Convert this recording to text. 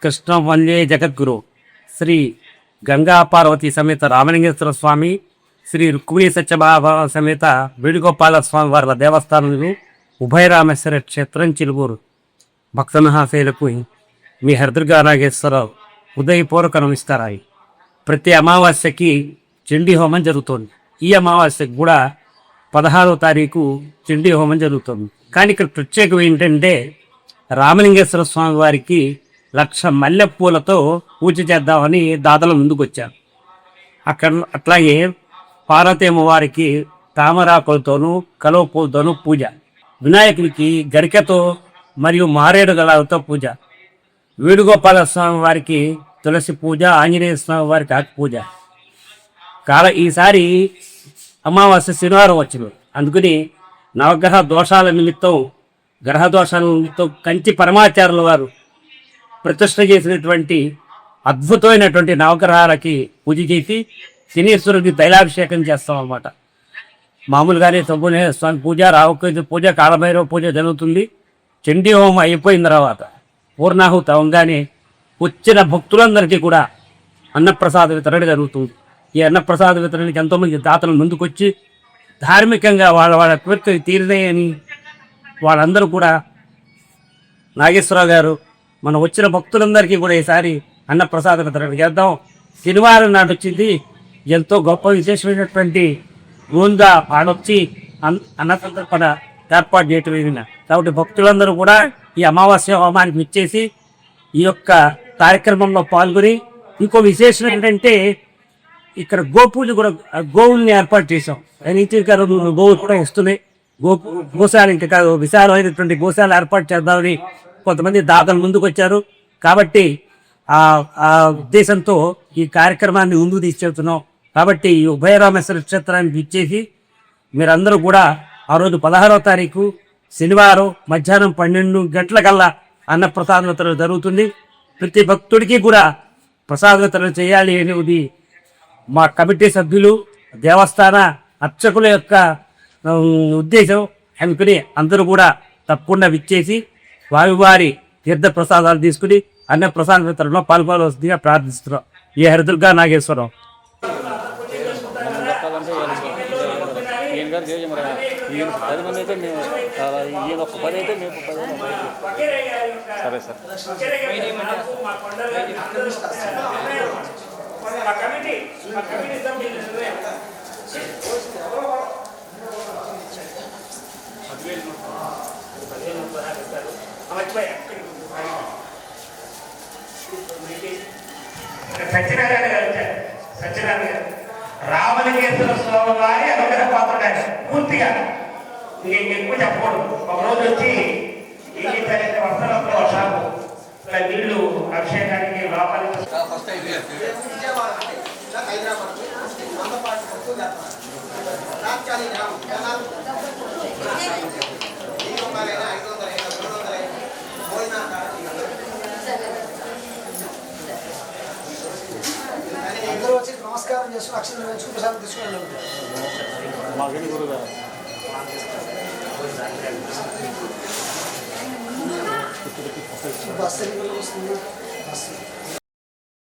కృష్ణ వందే జగద్గురు శ్రీ గంగా పార్వతి సమేత రామలింగేశ్వర స్వామి, శ్రీ రుక్మిణీ సత్యభామ సమేత వేణుగోపాల స్వామి వారి దేవస్థానంలో ఉభయరామేశ్వర క్షేత్రం చిలుకూరు భక్త మహాశైలకు మీ హరిదుర్గా నాగేశ్వరరావు ఉదయపూర్వక నమస్కారాలు. ప్రతి అమావాస్యకి చండీ హోమం జరుగుతుంది. ఈ అమావాస్యకు కూడా 16వ తారీఖు చండీ హోమం జరుగుతుంది. కానీ ఇక్కడ ప్రత్యేకం ఏంటంటే రామలింగేశ్వర స్వామి వారికి 1,00,000 మల్లెపూలతో పూజ చేద్దామని దాతల ముందుకు వచ్చారు. అట్లాగే పార్వతీమ్మ వారికి తామరాకులతోనూ కలువ పూలతోనూ పూజ, వినాయకుడికి గరికతో మరియు మారేడు గలాలతో పూజ, వేణుగోపాల స్వామి వారికి తులసి పూజ, ఆంజనేయ స్వామి వారికి ఆకు పూజ. ఈసారి అమావాస్య శనివారం వచ్చింది. అందుకని నవగ్రహ దోషాల నిమిత్తం, గ్రహ దోషాల నిమిత్తం కంచి పరమాచార్యుల వారు ప్రతిష్ఠ చేసినటువంటి అద్భుతమైనటువంటి నవగ్రహాలకి పూజ చేసి శనీశ్వరుడికి తైలాభిషేకం చేస్తాం అన్నమాట. మామూలుగానే సుబ్రహ్మణ్య స్వామి పూజ, రాహుకేతు పూజ, కాలభైరవ పూజ జరుగుతుంది. చండీ హోమం అయిపోయిన తర్వాత పూర్ణాహుతి అవగానే వచ్చిన భక్తులందరికీ కూడా అన్నప్రసాద వితరణ జరుగుతుంది. ఈ అన్నప్రసాద వితరణకి ఎంతోమంది దాతలు ముందుకొచ్చి ధార్మికంగా వాళ్ళ కోరికలు తీరినాయని వాళ్ళందరూ కూడా నాగేశ్వరరావు గారు మన వచ్చిన భక్తులందరికీ కూడా ఈసారి అన్నప్రసాద వితరణ చేద్దాం. శనివారం నాడు వచ్చింది. ఎంతో గొప్ప విశేషమైనటువంటి గోందా ఆడొచ్చి అన్న సందర్భన ఏర్పాటు చేయటం జరిగిన కాబట్టి భక్తులందరూ కూడా ఈ అమావాస్య హోమానికి ఇచ్చేసి ఈ యొక్క కార్యక్రమంలో పాల్గొని, ఇంకో విశేషం ఏంటంటే ఇక్కడ గోపూజ కూడా, గోవుల్ని ఏర్పాటు చేసాం. గోవులు కూడా ఇస్తున్నాయి. గోశాల ఇంకా కాదు, విశాలమైనటువంటి గోశాల ఏర్పాటు చేద్దామని కొంతమంది దాతలు ముందుకు వచ్చారు. కాబట్టి ఆ ఉద్దేశంతో ఈ కార్యక్రమాన్ని ముందుకు తీసుకెళ్తున్నాం. కాబట్టి ఈ ఉభయరామేశ్వర క్షేత్రానికి ఇచ్చేసి మీరందరూ కూడా ఆ రోజు 16వ తారీఖు శనివారం మధ్యాహ్నం 12 గంటలకల్లా అన్నప్రసాద వితరణ జరుగుతుంది. ప్రతి భక్తుడికి కూడా ప్రసాద వితరణ చేయాలి అనేది మా కమిటీ సభ్యులు, దేవస్థాన అర్చకుల యొక్క ఉద్దేశం. అనుకుని అందరూ కూడా తప్పకుండా విచ్చేసి వారి తీర్థ ప్రసాదాలు తీసుకుని అన్నప్రసాద వితరణలో పాల్గొనవలసిందిగా ప్రార్థిస్తున్నాం. ఈ హరిదుర్గా నాగేశ్వరరావు. సరే సార్. సత్యనారాయణ గారు రామలింగేశ్వర స్వామి వారి అనుగ్రహ పాత్రుడు పూర్తిగా ఎక్కువ చెప్పకూడదు. ఒక రోజు వచ్చి ఏం చేశారంటే వస్త్రంలో షాపు ఇలా నీళ్లు అభిషేకానికి లోపలికి అందరూ వచ్చి నమస్కారం చేసుకుని అక్షరం వేసుకుని ప్రసాదం తీసుకుని బస్సు వస్తుంది. బస్సు